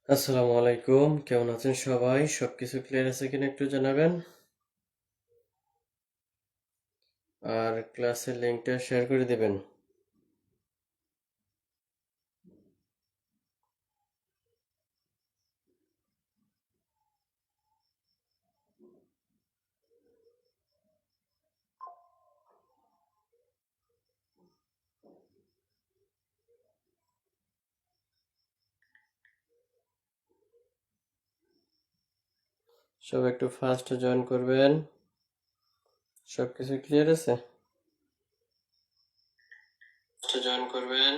আসসালামু আলাইকুম, কেমন আছেন সবাই? সবকিছু ক্লিয়ার আছে কিনা একটু জানাবেন। আর ক্লাসের লিংকটা শেয়ার করে দিবেন। সব একটু ফাস্ট জয়েন করবেন। সবকিছু ক্লিয়ার আছে? জয়েন করবেন।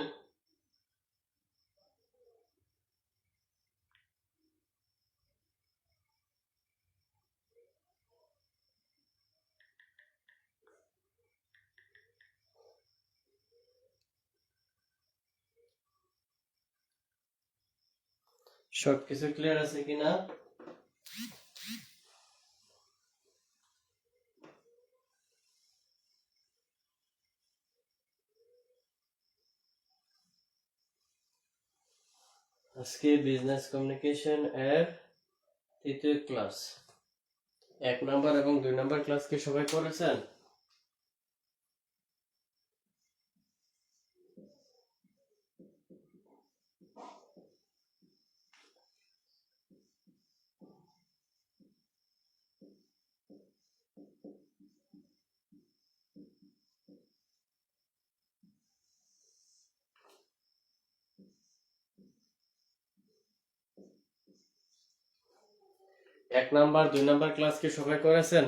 সবকিছু ক্লিয়ার আছে কিনা? আজকে বিজনেস কমিউনিকেশন এর তৃতীয় ক্লাস। 1 নাম্বার এবং 2 নাম্বার ক্লাস কি সবাই করেছেন? এক নাম্বার 2 নাম্বার ক্লাস কি সবাই করেছেন?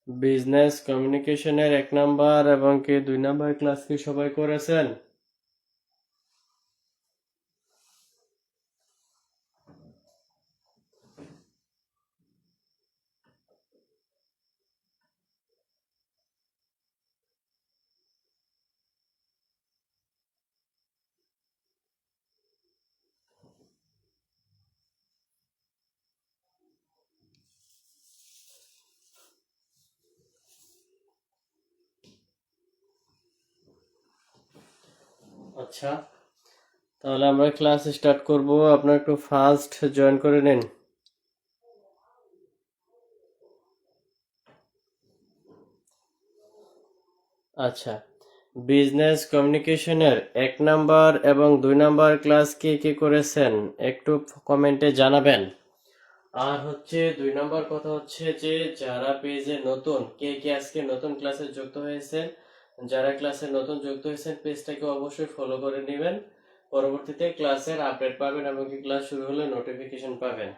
বিজনেস কমিউনিকেশনের 1 নাম্বার এবং কি 2 নাম্বার ক্লাস কি সবাই করেছেন? আচ্ছা, তাহলে আমরা ক্লাস স্টার্ট করব। আপনারা একটু ফার্স্ট জয়েন করে নিন। আচ্ছা, বিজনেস কমিউনিকেশনের 1 নাম্বার এবং 2 নাম্বার ক্লাস কে কে করেছেন একটু কমেন্টে জানাবেন। আর হচ্ছে 2 নাম্বার কথা হচ্ছে যে যারা পেজে নতুন, কে কে আজকে নতুন ক্লাসে যুক্ত হয়েছেন, যারা ক্লাসে নতুন যুক্ত হয়েছেন পেজটাকে অবশ্যই ফলো করে নেবেন। পরবর্তীতে ক্লাসের আপডেট পাবেন এবং কি ক্লাস শুরু হলে নোটিফিকেশন পাবেন।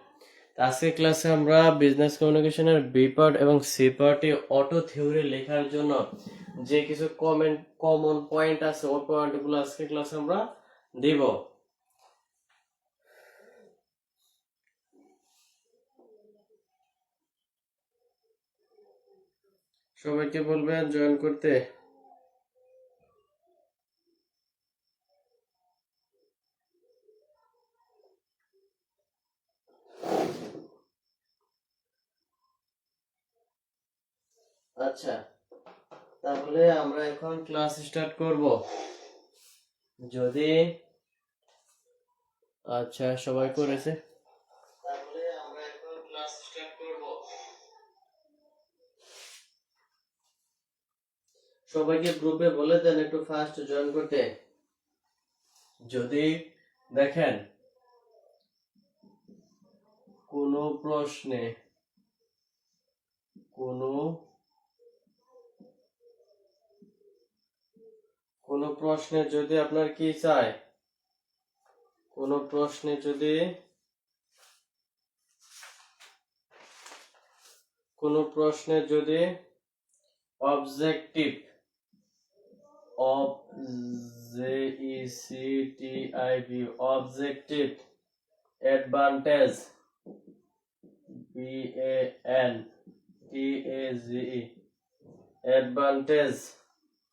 আজকে ক্লাসে আমরা বিজনেস কমিউনিকেশনের বি পার্ট এবং সি পার্টে অটো থিওরি লেখার জন্য যে কিছু কমন পয়েন্ট আছে ওই পয়েন্টগুলো আজকে ক্লাসে আমরা দিব। সবাইকে বলবেন জয়েন করতে। আচ্ছা, তাহলে আমরা এখন ক্লাস স্টার্ট করব। যদি আচ্ছা সবাই করেছে, তাহলে আমরা এখন ক্লাস স্টার্ট করব। সবাইকে গ্রুপে বলে দেন একটু ফার্স্ট জয়েন করতে। যদি দেখেন কোনো প্রশ্নে কোনো কোনো প্রশ্নে যদি আপনার কি চায়, কোনো প্রশ্নে যদি objective objective advantage BANTAGE advantage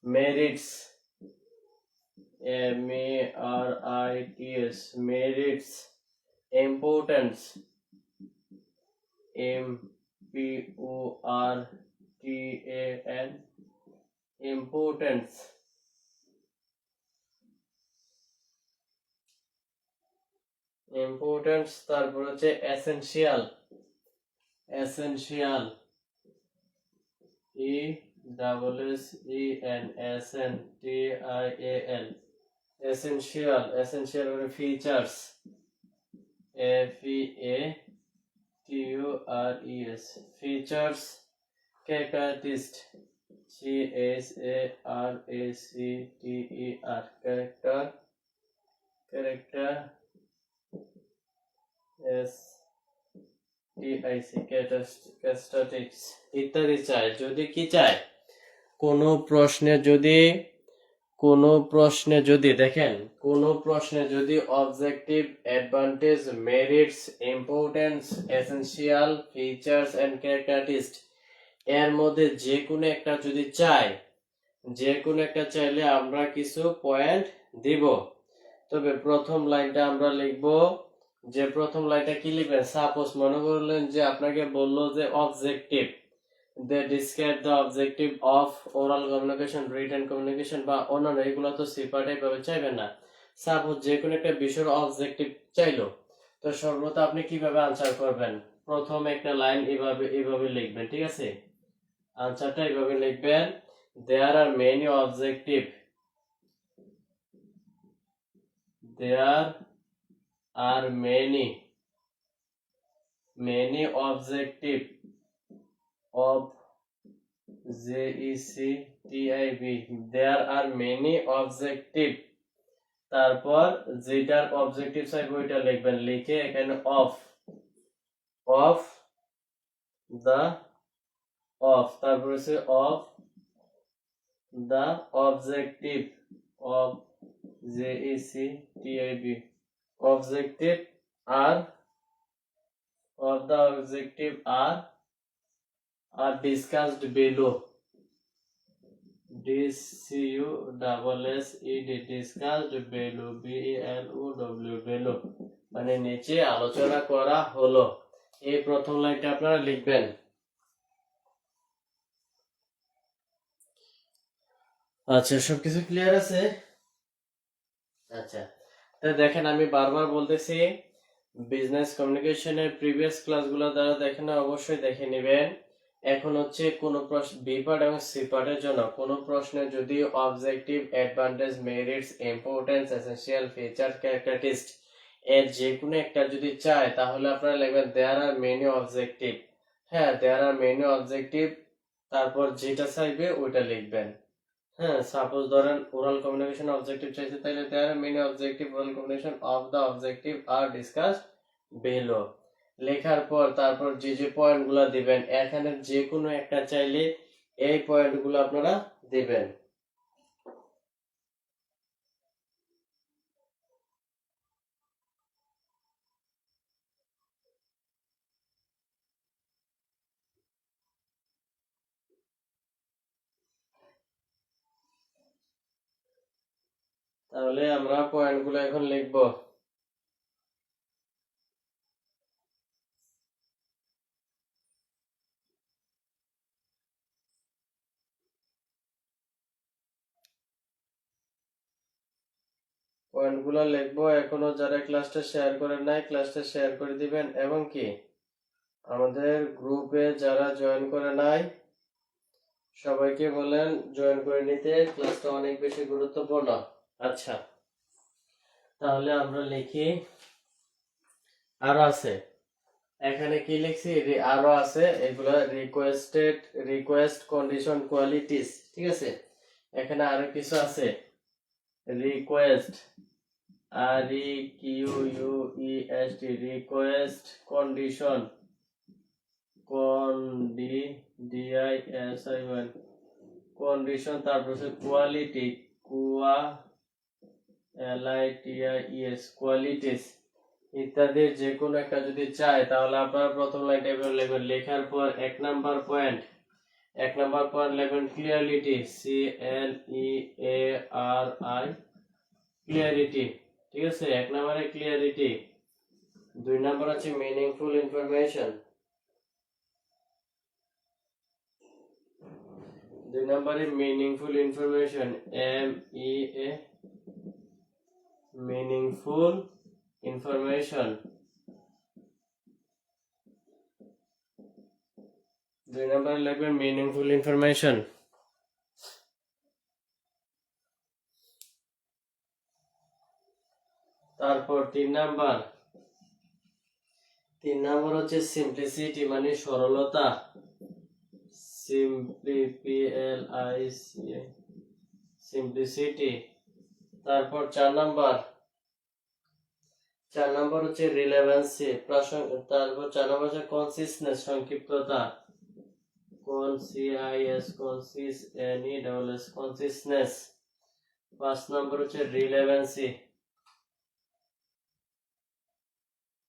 merits MERITS merits importance IMPORTAN importance importance, তারপর হচ্ছে essential, essential, E double S E N S N T I A L, essential, essential মানে features, F E A T U R E S, features, ক্যারেক্টারিস্ট, C S A R A C T E R, character, character, S T I C, characteristics ইত্যাদি চাই। যদি কি চাই, কোনো প্রশ্নে যদি দেখেন, কোনো প্রশ্নে যদি objective, advantage, merits, importance, essential, features and characteristics এর মধ্যে যে কোনো একটা যদি চাইলে আমরা কিছু পয়েন্ট দিব। তবে প্রথম লাইনটা আমরা লিখব, যে প্রথম লাইনটা কি লিখবেন, সাপোজ মনে করলেন যে আপনাকে বললো যে objective, they describe the objective of oral communication, written communication বা অন্যান্য, এগুলো তো সিপার্ট ভাবে চাইবেন না। সাপোজ যে কোনো একটা বিষয়ের অবজেক্টিভ চাইলো, তো সর্বদা আপনি কিভাবে আনসার করবেন, প্রথম একটা লাইন এভাবে লিখবেন, ঠিক আছে। আনসারটা এভাবে লিখবেন, there are many objective, there are many objective of JECTIB, there are many objective, তারপর যেটার অবজেক্টিভ চাইবে ওইটা লিখবেন, লিখে এখানে অফ দা, তারপর হচ্ছে of the objective of JECTIB, objective আর of the objective R discussed below, discussed below, below মানে নিচে আলোচনা করা হলো। এই প্রথম লাইনটা আপনারা লিখবেন। আচ্ছা, সবকিছু ক্লিয়ার আছে? আচ্ছা, তো দেখেন আমি বারবার বলতেছি, বিজনেস কমিউনিকেশনের প্রিভিয়াস ক্লাসগুলো দ্বারা দেখেন না, অবশ্যই দেখে নেবেন। এখন হচ্ছে কোন প্রশ্ন, বি পার্ট এবং সি পার্টের জন্য কোন প্রশ্নে যদি objective, advantage, merits, importance, essential, feature, characteristics এর যে কোনো একটা যদি চায়, তাহলে আপনারা লিখবেন দেয়ার আর মেনি অবজেক্টিভ। হ্যাঁ, দেয়ার আর মেনি অবজেক্টিভ, তারপর যেটা চাইবে ওইটা লিখবেন। হ্যাঁ, সাপোজ ধরেন ওরাল কমিউনিকেশন অবজেক্টিভ চাইছে, তাহলে there are many objective oral communication of the objective R discussed below. লেখার পর তারপর যে পয়েন্টগুলো দিবেন, এখানে যে কোনো একটা চাইলে এই পয়েন্টগুলো আপনারা দিবেন। তাহলে আমরা পয়েন্টগুলো এখন লিখব। পয়েন্টগুলো লিখবো। এখনো যারা ক্লাসটা শেয়ার করেন নাই, ক্লাসটা শেয়ার করে দিবেন, এবং কি আমাদের গ্রুপে যারা জয়েন করে নাই সবাইকে বলেন জয়েন করে নিতে, ক্লাসটা অনেক বেশি গুরুত্বপূর্ণ। আচ্ছা, তাহলে আমরা লিখি, আরো আছে, এখানে কি লিখছি, আরো আছে, এগুলো রিকোয়েস্ট, কন্ডিশন, কোয়ালিটিস, ঠিক আছে। এখানে আরো কিছু আছে, request, REQUEST, request, condition, DISION, condition, তারপর হচ্ছে কোয়ালিটি, LITIES, কোয়ালিটিস ইত্যাদির যে কোনো একটা যদি চাই, তাহলে আপনারা প্রথম লাইনটা এভাবে লিখবেন। লেখার পর এক নাম্বার পয়েন্ট লিখবেন ক্লিয়ারিটি, CLEARI, ক্লিয়ারিটি, ঠিক আছে। এক নম্বরে ক্লিয়ারিটি। দুই নাম্বার আছে মিনিংফুল ইনফরমেশন, দুই নম্বরে meaningful information, MEA, meaningful information, 2 number লিখবেন মিনিংফুল ইনফরমেশন। তারপর 3 নাম্বার হচ্ছে সিম্পলিসিটি মানে সরলতা, সিম্পলিসিটি। তারপর 4 নাম্বার হচ্ছে রিলেভেন্সি, তারপর 4 নাম্বার হচ্ছে কনসিসনেস সংক্ষিপ্ততা, কনসিসনেস। 5 নাম্বার হচ্ছে রিলেভেন্সি,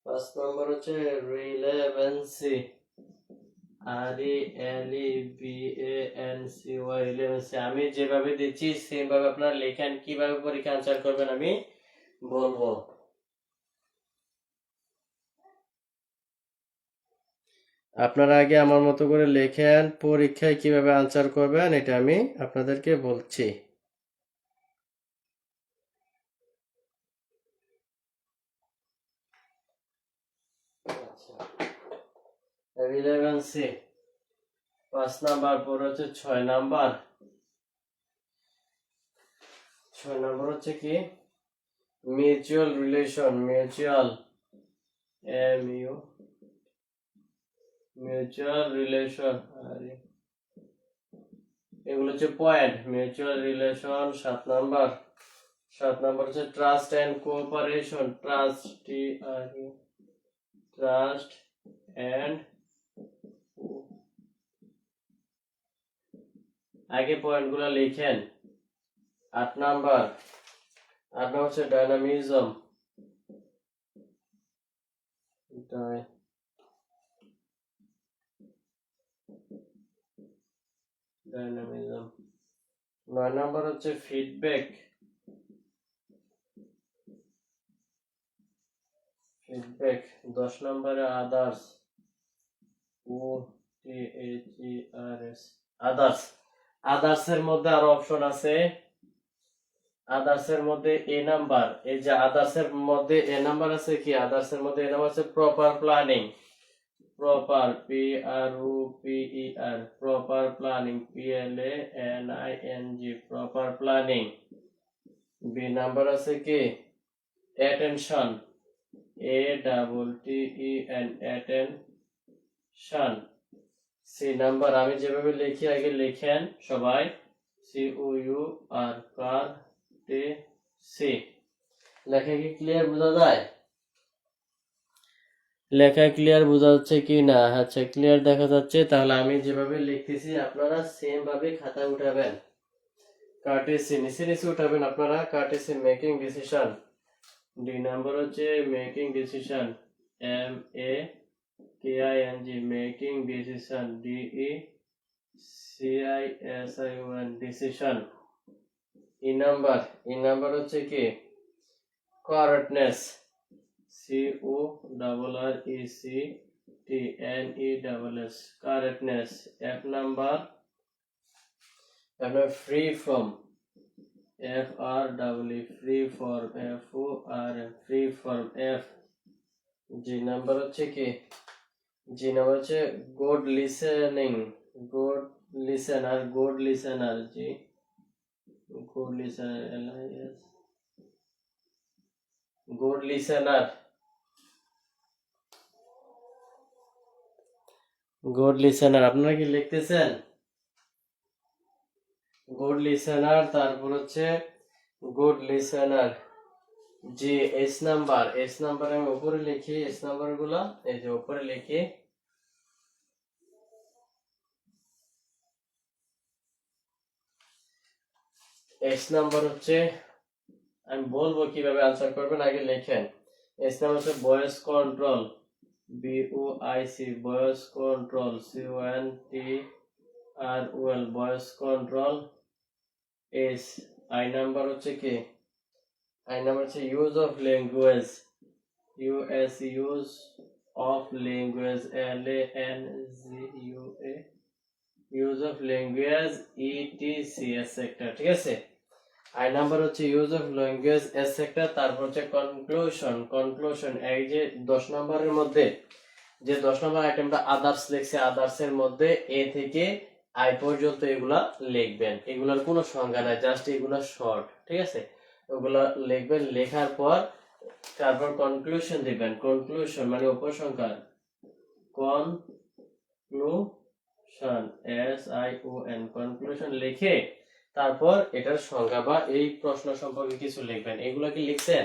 5 নাম্বার হচ্ছে রিলেভেন্সি, রিলেভেন্সি। আমি যেভাবে দিচ্ছি সেম ভাবে আপনারা লেখেন, কিভাবে পরীক্ষা আনসার করবেন আমি বলবো। আপনারা আগে আমার মতো করে লেখেন, পরীক্ষায় কিভাবে আনসার করবেন এটা আমি আপনাদেরকে বলছি। Relevancy 5 number. পর হচ্ছে 6 নাম্বার। 6 নাম্বার হচ্ছে কি মিউচুয়াল রিলেশন, মিউচুয়াল রিলেশন, এগুলো হচ্ছে point. Mutual relation 7 number. 7 number হচ্ছে trust and cooperation, trust and, আগে পয়েন্টগুলো লিখেন। 8 নাম্বার হচ্ছে ডায়নামিজম, 9 নাম্বার হচ্ছে ফিডব্যাক, 10 নম্বরে আদার্স, আদার্স এর মধ্যে আরো অপশন আছে। আদার্স এর মধ্যে এ নাম্বার, এই যে আদার্স এর মধ্যে এ নাম্বার আছে কি, আদার্স এর মধ্যে এ নাম্বার আছে proper planning, proper PROPER, proper planning, PLANING, proper planning. B number আছে কি attention, ATTEN, attention. C number আমি যেভাবে লিখি আগে লিখেন সবাই, COUR, লেখা কি ক্লিয়ার বোঝা যায়? লেখা ক্লিয়ার বোঝা যাচ্ছে কি না? আচ্ছা, ক্লিয়ার দেখা যাচ্ছে। তাহলে আমি যেভাবে লিখতেছি আপনারা সেম ভাবে খাতা উঠাবেন। কার্টেসি নিচে নিচে উঠাবেন আপনারা। Courtesy making decision, D number হচ্ছে making decision, MAKING, making decision, DECISION, decision. E number হচ্ছে কি correctness, CORRECTNESS, correctness. F number free from, FREE, free form, FORM, free form, F। G number হচ্ছে কি, G number হচ্ছে good listening, good listener, good listener, G good listener, LIS, good listener, good listener. আপনারা কি লিখতেছেন? Good listener. তারপর হচ্ছে good listener, G S number. আমি উপরে লিখি এস নাম্বার গুলা, এই যে উপরে লিখি। এস নাম্বার হচ্ছে, আমি বলবো কিভাবে আনসার করবেন, আগে লেখেন। এস নাম্বার হচ্ছে voice control, VOIC, voice control, CONTROL, voice control. S. I number হচ্ছে কি, আই নাম্বার হচ্ছে use of language, use of language, LANGUA, use of language, ETC, etc. ঠিক আছে। আই নাম্বার হচ্ছে ইউজ অফ ল্যাঙ্গুয়েজ এটসেট্রা, তারপর হচ্ছে conclusion এই যে 10 নম্বরের মধ্যে যে 10 নম্বর আইটেমটা আদার্স লিখছে, আদার্স এর মধ্যে এ থেকে আই পর্যন্ত এগুলা লিখবেন। এগুলার কোনো সংজ্ঞা নাই, জাস্ট এগুলা শর্ট, ঠিক আছে? ওগুলা লিখবেন, লেখার পর তারপর কনক্লুশন দিবেন। কনক্লুশন মানে উপসংহার, কনক্লুশন কনক্লুশন লিখে তারপর এটার সংজ্ঞা বা এই প্রশ্ন সম্পর্কে কিছু লিখবেন। এগুলা কি লিখছেন?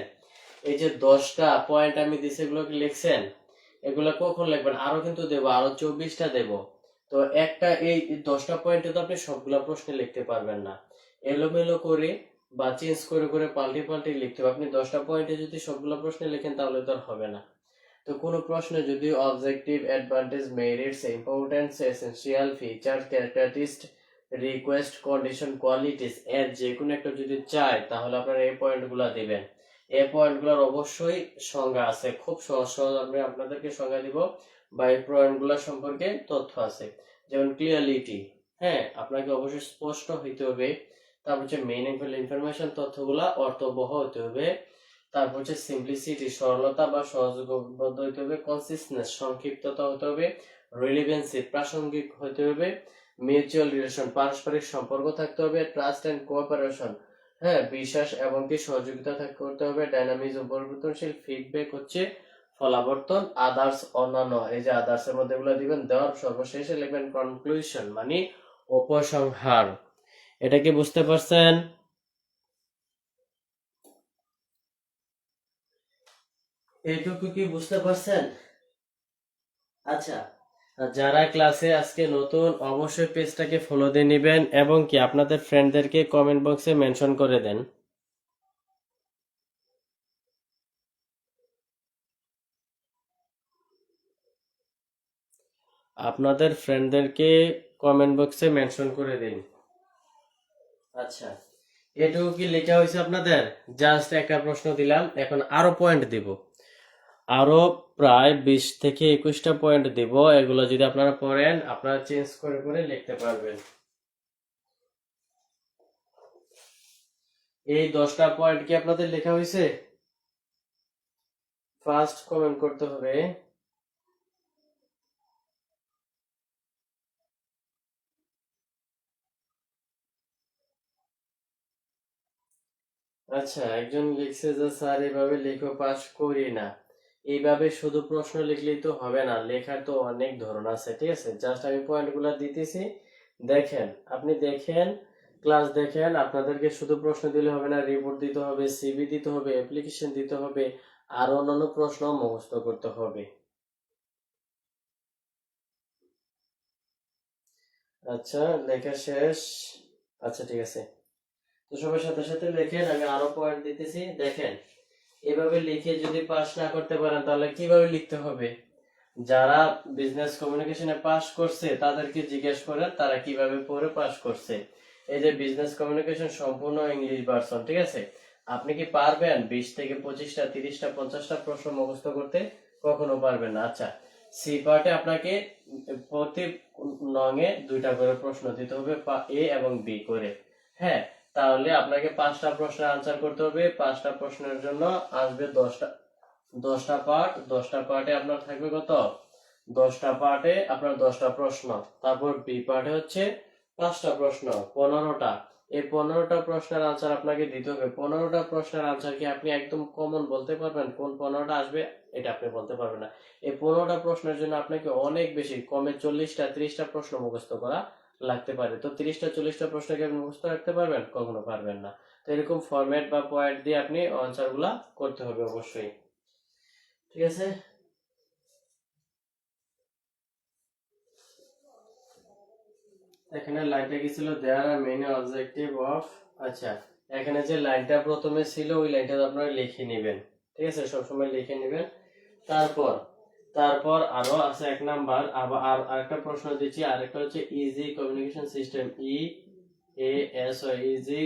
এই যে 10টা পয়েন্ট আমি দিছি, এগুলো কি লিখছেন? এগুলা কখন লিখবেন? আরো কিন্তু দেবো, আরো 24টা দেব। তো একটা এই 10টা পয়েন্টে তো আপনি সবগুলা প্রশ্নে লিখতে পারবেন না, এলোমেলো করে বা চেঞ্জ করে করে পাল্টে পাল্টে লিখতে হবে। আপনি 10টা পয়েন্টে যদি সবগুলা প্রশ্নে লিখেন তাহলে তো আর হবে না। তো কোনো প্রশ্নে যদি objective, advantage, merits, importance, essential, feature, characteristic, request, condition, qualities এর যে কোনো একটা যদি চাই তাহলে আপনারা এই পয়েন্টগুলো দিবেন। এই পয়েন্টগুলোর অবশ্যই সংজ্ঞা আছে, খুব সহজ সহজ আমি আপনাদেরকে সংজ্ঞা দিব বা এই পয়েন্টগুলো সম্পর্কে তথ্য আছে। যেমন ক্লিয়ারিটি, হ্যাঁ আপনাকে অবশ্যই স্পষ্ট হইতে হবে। তারপর হচ্ছে মিনিংফুল ইনফরমেশন, তথ্যগুলা অর্থবহ হতে হবে। তারপর হচ্ছে সিম্পলিসিটি, সরলতা বা সহজবোধ্য হতে হবে। কনসিস্টেন্স, সংক্ষিপ্ততা হতে হবে। রিলেভেন্সি, প্রাসঙ্গিক হতে হবে। মিউচুয়াল রিলেশন, পারস্পরিক সম্পর্ক থাকতে হবে। ট্রাস্ট এন্ড কোঅপারেশন, হ্যাঁ বিশ্বাস এবং কি সহযোগিতা করতে হবে। ডাইনামিজম, পরিবর্তনশীল। ফিডব্যাক হচ্ছে ফলাবর্তন। আদার্স, অন্যান্য, এই যে আদার্স এর মধ্যে এগুলো দিবেন। দেওয়ার সর্বশেষে লিখবেন কনক্লুশন মানে উপসংহার। এটা কি বুঝতে পারছেন? এইটুকু কি বুঝতে পারছেন? আচ্ছা, যারা ক্লাসে আজকে নতুন অবশ্যই পেজটাকে ফলো দিয়ে নেবেন এবং কি আপনাদের ফ্রেন্ডদেরকে কমেন্ট বক্সে মেনশন করে দেন। আপনাদের ফ্রেন্ডদেরকে কমেন্ট বক্সে মেনশন করে দিন। আচ্ছা, এটুকু কি লেখা হয়েছে আপনাদের? জাস্ট একটা প্রশ্ন দিলাম, এখন আরো পয়েন্ট দিব। আরো প্রায় 20 থেকে 21টা পয়েন্ট দিব। এগুলো যদি আপনারা পড়েন আপনারা চেঞ্জ করে করে লিখতে পারবেন। এই 10টা পয়েন্ট কি আপনাদের লেখা হয়েছে? ফার্স্ট কমেন্ট করতে হবে। আচ্ছা, একজন লিখছে যে স্যার এভাবে লেখো, পাস করি না। এইভাবে শুধু প্রশ্ন লিখলেই তো হবে না, লেখার তো অনেক ধরন আছে, ঠিক আছে? জাস্ট আমি পয়েন্টগুলো দিতেছি, দেখেন, আপনি দেখেন, ক্লাস দেখেন। আপনাদেরকে শুধু প্রশ্ন দিলে হবে না, রিপোর্ট দিতে হবে, সিভি দিতে হবে, অ্যাপ্লিকেশন দিতে হবে, আর অন্যান্য প্রশ্ন মুখস্থ করতে হবে। আচ্ছা, লেখা শেষ? আচ্ছা ঠিক আছে, তো সবার সাথে সাথে লেখেন, আমি আরো পয়েন্ট দিতেছি, দেখেন। এভাবে লিখে যদি পাস না করতে পারেন তাহলে কিভাবে লিখতে হবে? যারা বিজনেস কমিউনিকেশনে পাস করছে তাদেরকে জিজ্ঞেস করেন তারা কিভাবে পড়ে পাস করছে। এই যে বিজনেস কমিউনিকেশন সম্পূর্ণ ইংলিশ ভার্সন, ঠিক আছে? আপনি কি পারবেন 20 থেকে 25টা, 30টা, 50টা প্রশ্ন মুখস্থ করতে? কখনো পারবেন না। আচ্ছা, সি পার্টে আপনাকে প্রতি নঙে 2টা করে প্রশ্ন দিতে হবে, এ এবং বি করে, হ্যাঁ। তাহলে আপনাকে 5টা প্রশ্নের আনসার করতে হবে। 5টা প্রশ্নের জন্য আসবে 10টা পার্ট। 10টা পার্টে আপনার থাকবে কত? 10টা পার্টে আপনার 10টা প্রশ্ন। তারপর বি পার্টে হচ্ছে 5টা প্রশ্ন, 15টা। এই 15টা প্রশ্নের আনসার আপনাকে দিতে হবে। 15টা প্রশ্নের আনসার কি আপনি একদম কমন বলতে পারবেন? কোন 15টা আসবে এটা আপনি বলতে পারবেন না। এই 15টা প্রশ্নের জন্য আপনাকে অনেক বেশি, কমে 40টা 30টা প্রশ্ন মুখস্থ করা লাগতে পারে। তো 30টা 40টা প্রশ্নকে আপনি মুখস্থ রাখতে পারবেন? কখনো পারবেন না। তো এরকম ফরম্যাট বা পয়েন্ট দিয়ে আপনি আনসারগুলা করতে হবে অবশ্যই, ঠিক আছে? এখানে লাইনটা কি ছিল? দেয়ার আর মেনি অবজেক্টিভ অফ, আচ্ছা, এখানে যে লাইনটা প্রথমে ছিল ওই লাইনটা আপনারা লিখে নেবেন, ঠিক আছে? সবসময় লিখে নেবেন। তারপর তারপর আরো আছে 1 নাম্বার, আবার আরেকটা প্রশ্ন দিচ্ছি, আরেকটা হচ্ছে easy communication system, E A S O, easy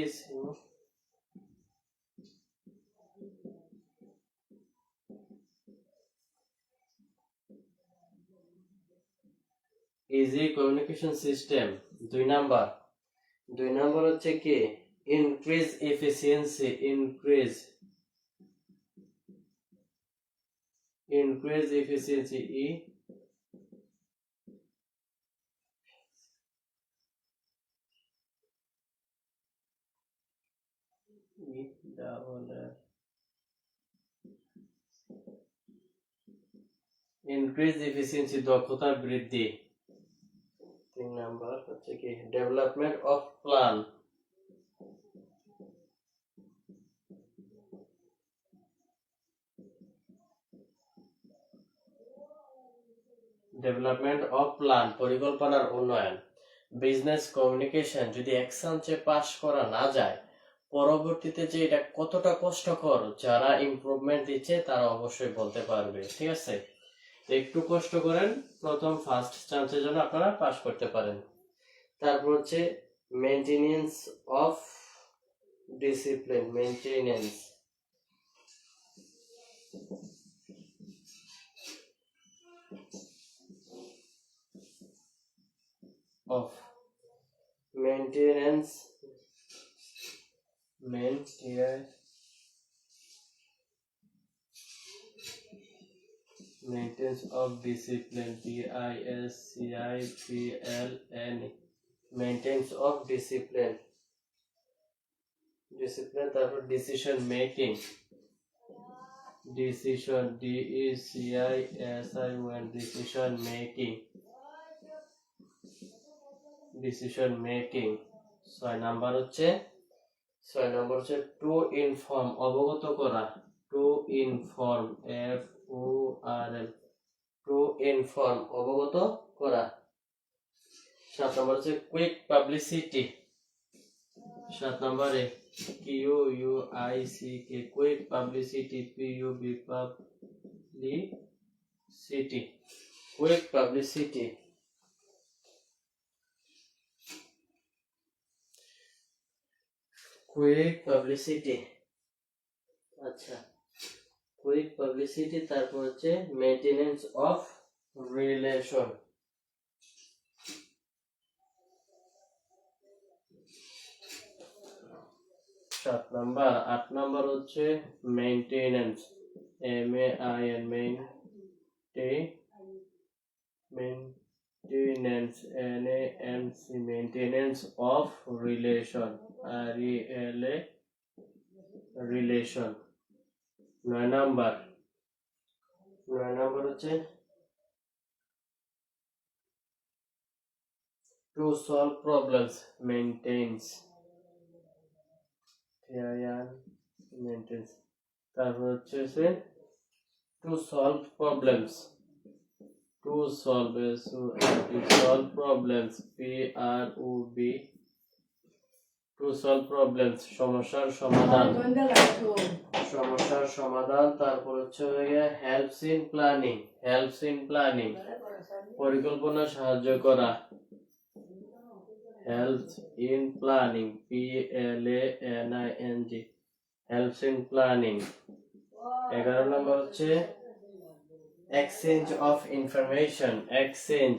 easy communication system. 2 number, 2 number হচ্ছে কি increase efficiency, increase efficiency, increase efficiency দক্ষতা বৃদ্ধি। 3 নাম্বার হচ্ছে কি development of plan, development of plan পরিকল্পনার উন্নয়ন। বিজনেস কমিউনিকেশন যদি এক্সামে পাস করা না যায়, পরবর্তীতে যে এটা কতটা কষ্টকর, যারা ইমপ্রুভমেন্ট দিচ্ছে তারা অবশ্যই বলতে পারবে। ঠিক আছে, একটু কষ্ট করেন, প্রথম ফার্স্ট চান্সের জন্য আপনারা পাস করতে পারেন। তারপর হচ্ছে maintenance of discipline, maintenance of maintenance of discipline, DISCIPLN, maintenance of discipline, তারপর decision making, decision DECISION, decision making। 6 number হচ্ছে টু ইনফর্ম, অবগত করা, to inform, FORM, to inform, অবগত করা। 7 নম্বর হচ্ছে কুইক পাবলিসিটি, 7 নম্বরে QUICK, quick publicity, PUB, publicity, quick publicity. Quick publicity, আচ্ছা, quick publicity. তারপর হচ্ছে maintenance of relation, 7 number. 8 number হচ্ছে maintenance, MAIN, maintenance, NANC, maintenance of relation, RELA, relation. 9 number হচ্ছে to solve problems, maintenance, maintenance. তারপর হচ্ছে to solve problems, to solve problems, PROB, to solve problems, সমস্যার সমাধান, সমস্যার সমাধান। তারপর হচ্ছে হেল্পস ইন প্ল্যানিং, পরিকল্পনা সাহায্য করা, helps in planning, PLANING, helps in planning. 11 নম্বর হচ্ছে exchange of information, exchange,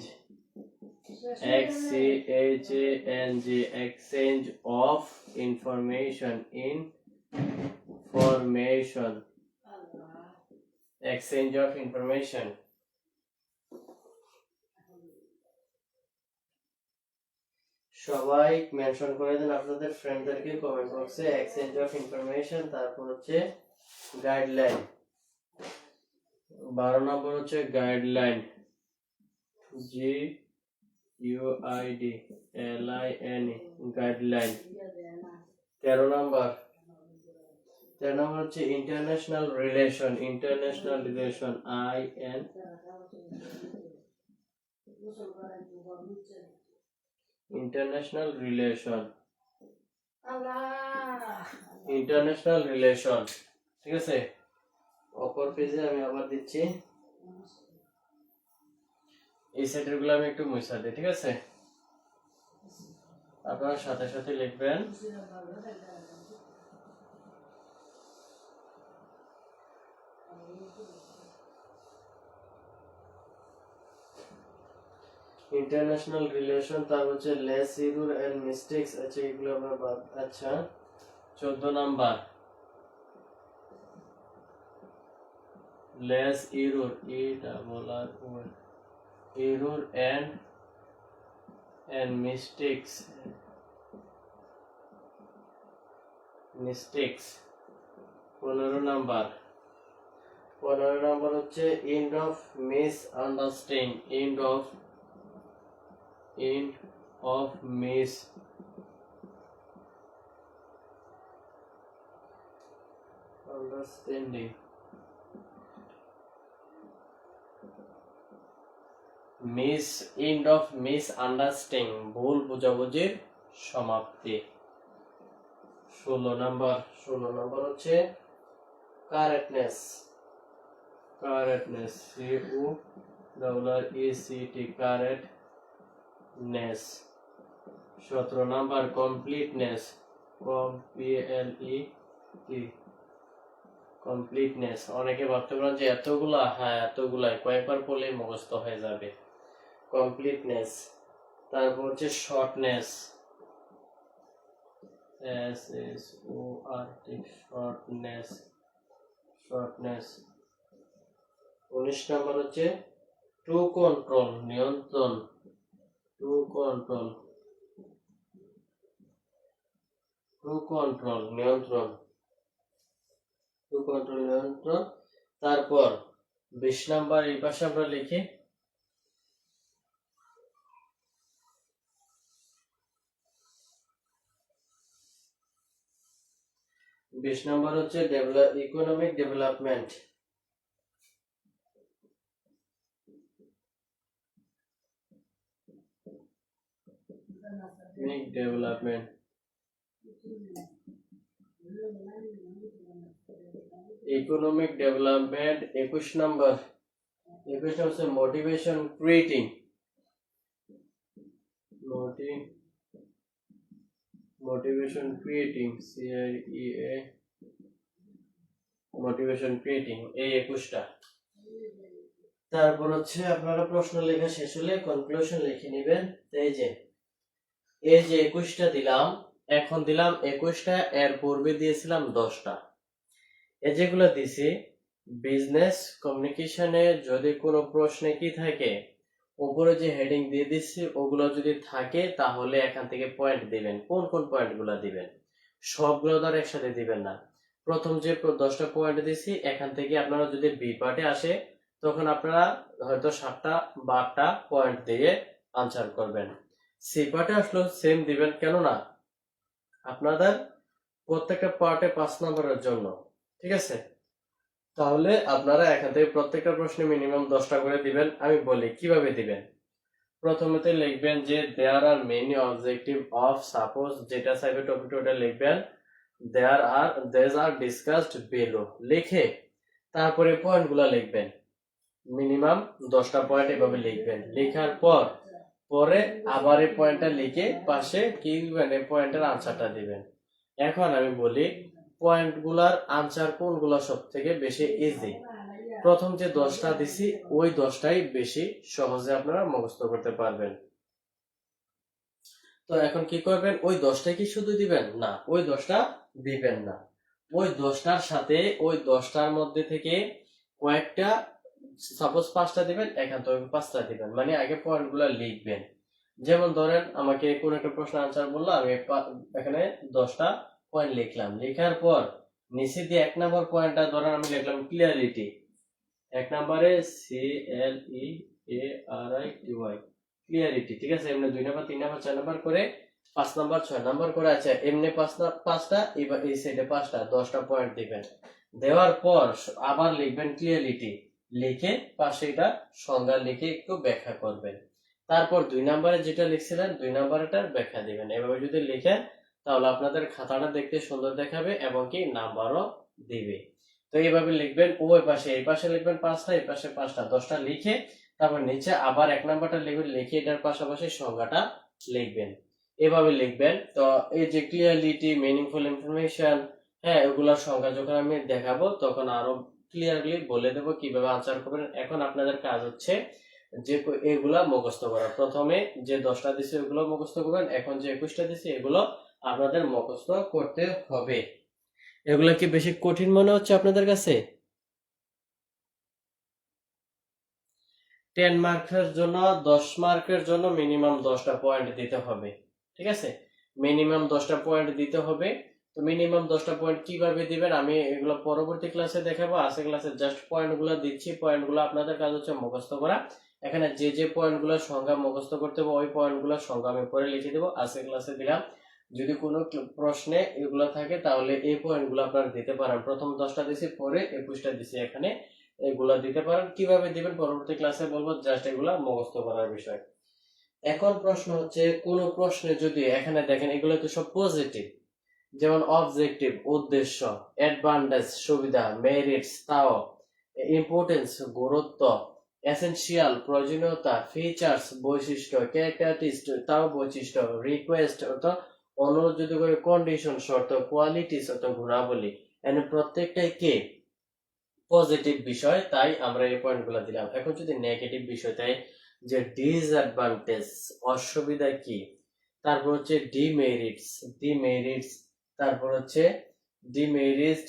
XCHANG, exchange of information, exchange of information। সবাই মেনশন করে দেন আপনাদের ফ্রেন্ডদেরকে কমেন্ট বক্সে, এক্সচেঞ্জ অফ ইনফরমেশন। তারপর হচ্ছে গাইডলাইন, 12 নম্বর হচ্ছে গাইডলাইন, GUIDLINE, গাইডলাইন। 13 নম্বর হচ্ছে ইন্টারন্যাশনাল রিলেশন, ইন্টারন্যাশনাল রিলেশন। ঠিক আছে, অপর পেজে আমি আবার দিচ্ছি, এই সেটের গুলো আমি একটু মুছা দিই। ঠিক আছে, আপনারা সাথে সাথে লিখবেন। ইন্টারন্যাশনাল রিলেশন, তার হচ্ছে লেস এরর এন্ড মিস্টেকস, আচ্ছা এগুলো আমরা বাদ। আচ্ছা 14 number less error error and mistakes 15 number হচ্ছে end of misunderstanding ভুল বোঝাবুঝির সমাপ্তি 16 নাম্বার হচ্ছে correctness correctness correctness 17 number completeness completeness অনেকে ভাবতে পারেন যে এতগুলা, হ্যাঁ এতগুলাই কয়েকবার পড়লেই মুখস্থ হয়ে যাবে। completeness তারপর হচ্ছে shortness shortness 19 নাম্বার হচ্ছে to control নিয়ন্ত্রণ তারপর 20 নাম্বার এই পাশে আমরা লিখি 20 নাম্বার হচ্ছে economic development economic development 21 number হচ্ছে মোটিভেশন ক্রিয়েটিং এই 21টা। তারপর হচ্ছে আপনারা প্রশ্ন লেখা শেষ হলে কনক্লুশন লিখে নেবেন। এই যে 21টা দিলাম, এখন দিলাম 21টা, এর পূর্বে দিয়েছিলাম 10টা। এই যেগুলো দিছি বিজনেস কমিউনিকেশনে যদি কোনো প্রশ্নে কি থাকে উপরে যে হেডিং দিয়ে দিচ্ছি ওগুলো যদি থাকে তাহলে এখান থেকে পয়েন্ট দিবেন। কোন কোন পয়েন্টগুলো দিবেন, সবগুলো ধর একসাথে দিবেন না। প্রথম যে 10টা পয়েন্ট দিছি এখান থেকে আপনারা যদি বি পার্টে আসে তখন আপনারা হয়তো 7টা বা 8টা পয়েন্ট দিয়ে আনসার করবেন। সি পার্টে আসলেও সেম দিবেন, কেননা আপনাদের প্রত্যেকটা পার্টে 5 নম্বরের জন্য, ঠিক আছে? তাহলে আপনারা এখান থেকে প্রত্যেকটা প্রশ্নে মিনিমাম 10টা করে দিবেন। আমি বলি কিভাবে দিবেন। প্রথমতে লিখবেন যে there are many objective of, suppose যেটা চাইবে টপিক ওটা লিখবেন দেজ আর ডিসকাসড বিলো লিখে তারপরে পয়েন্টগুলো লিখবেন। মিনিমাম 10টা পয়েন্ট এভাবে লিখবেন। লেখার পরে আবার এই পয়েন্টটা লিখে পাশে কি দিবেন, এই পয়েন্টের আনসারটা দিবেন। এখন আমি বলি পয়েন্টগুলার আনসার কোনগুলো সবথেকে বেশি ইজি। প্রথম যে 10টা দিছি ওই 10টাই বেশি সহজে আপনারা মুখস্থ করতে পারবেন। তো এখন কি করবেন, ওই 10টাই কি শুধু দিবেন না, ওই 10টা দিবেন না, ওই 10টার সাথে ওই 10টার মধ্যে থেকে কয়েকটা, সাপোজ 5টা দিবেন, এখান থেকে 5টা দিবেন। মানে আগে পয়েন্টগুলো লিখবেন। যেমন ধরেন আমাকে কোন একটা প্রশ্ন আনসার বললো, আমি এখানে 10টা পয়েন্ট লিখলাম। লেখার পর নিচে দিয়ে 1 নম্বর পয়েন্টটা ধরেন আমি লিখলাম ক্লিয়ারিটি। 1 নম্বরে CLEARITY ক্লিয়ারিটি, ঠিক আছে? এমনি 2 নম্বর 3 নম্বর 4 নম্বর করে 5 নম্বর 6 নম্বর করে আছে। এমনি 5টা, এবার এই সাইডে 5টা, 10টা পয়েন্ট দিবেন। দেওয়ার পর আবার লিখবেন ক্লিয়ারিটি, লিখে পাশে এটা সংজ্ঞা লিখে একটু ব্যাখ্যা করবেন। তারপর 2 নম্বরে যেটা লিখছিলেন 2 নম্বরটার ব্যাখ্যা দিবেন। এভাবে যদি লিখেন তাহলে আপনাদের খাতাটা দেখতে সুন্দর দেখাবে এবং কি নাম্বারও দিবে। তো এইভাবে লিখবেন। ওই পাশে এই পাশে লিখবেন 5টা, এই পাশে 5টা, 10টা লিখে তারপর নিচে আবার 1 নাম্বারটা লিখবেন, লিখে এটার পাশাপাশি সংজ্ঞাটা লিখবেন। এভাবে লিখবেন। তো এই যে ক্লিয়ারলিটি, মিনিংফুল ইনফরমেশন, হ্যাঁ এগুলোর সংজ্ঞা যখন আমি দেখাবো তখন আরো ক্লিয়ারলি বলে দেবো কিভাবে আনসার করবেন। এখন আপনাদের কাজ হচ্ছে যে এগুলা মুখস্থ করা। প্রথমে যে 10টা দিছে ওগুলো মুখস্থ করবেন, এখন যে 21টা দিছে এগুলো আপনাদের মুখস্থ করতে হবে। এগুলো কি বেশি কঠিন মনে হচ্ছে আপনাদের কাছে? 10 মার্কের জন্য 10 মার্কের জন্য মিনিমাম 10টা পয়েন্ট দিতে হবে, ঠিক আছে? মিনিমাম 10টা পয়েন্ট দিতে হবে। তো মিনিমাম 10টা পয়েন্ট কিভাবে দিবেন আমি এগুলো পরবর্তী ক্লাসে দেখাবো। আজকে ক্লাসে জাস্ট পয়েন্টগুলো দিচ্ছি, পয়েন্টগুলো আপনাদের কাজ হচ্ছে মুখস্থ করা। এখানে যে যে পয়েন্টগুলোর সংজ্ঞা মুখস্থ করতে হবে ওই পয়েন্টগুলোর সংজ্ঞা আমি পরে লিখে দেবো, আজকে ক্লাসে দিলাম। যদি কোনো প্রশ্নে এগুলো থাকে তাহলে এই পয়েন্টগুলো আপনারা দিতে পারেন। প্রথম 10টা দিছি, পরে 21টা দিছি, এখানে এগুলা দিতে পারেন। কিভাবে দিবেন পরবর্তী ক্লাসে বলবো, জাস্ট এগুলা মুখস্থ করার বিষয়। এখন প্রশ্ন হচ্ছে, কোন প্রশ্নে যদি এখানে দেখেন এগুলো তো সব পজিটিভ, যেমন অবজেক্টিভ উদ্দেশ্য, অ্যাডভান্টেজ সুবিধা, মেরিটস তাও, ইম্পর্টেন্স গুরুত্ব, এসেনশিয়াল প্রয়োজনীয়তা, ফিচার্স বৈশিষ্ট্য, ক্যারেক্টারিস্টিক্স তাও বৈশিষ্ট্য, রিকোয়েস্ট অর্থাৎ অনুরোধ যদি করে, কন্ডিশন শর্ত, কোয়ালিটিস অর্থাৎ গুণাবলী, এখানে প্রত্যেকটাই কি পজিটিভ বিষয়, তাই আমরা এই পয়েন্টগুলো দিলাম। এখন যদি নেগেটিভ বিষয়, তাই যে ডিসঅ্যাডভান্টেজ অসুবিধা কি, তারপর হচ্ছে ডিমেরিটস, তারপর হচ্ছে ডিমেরিটস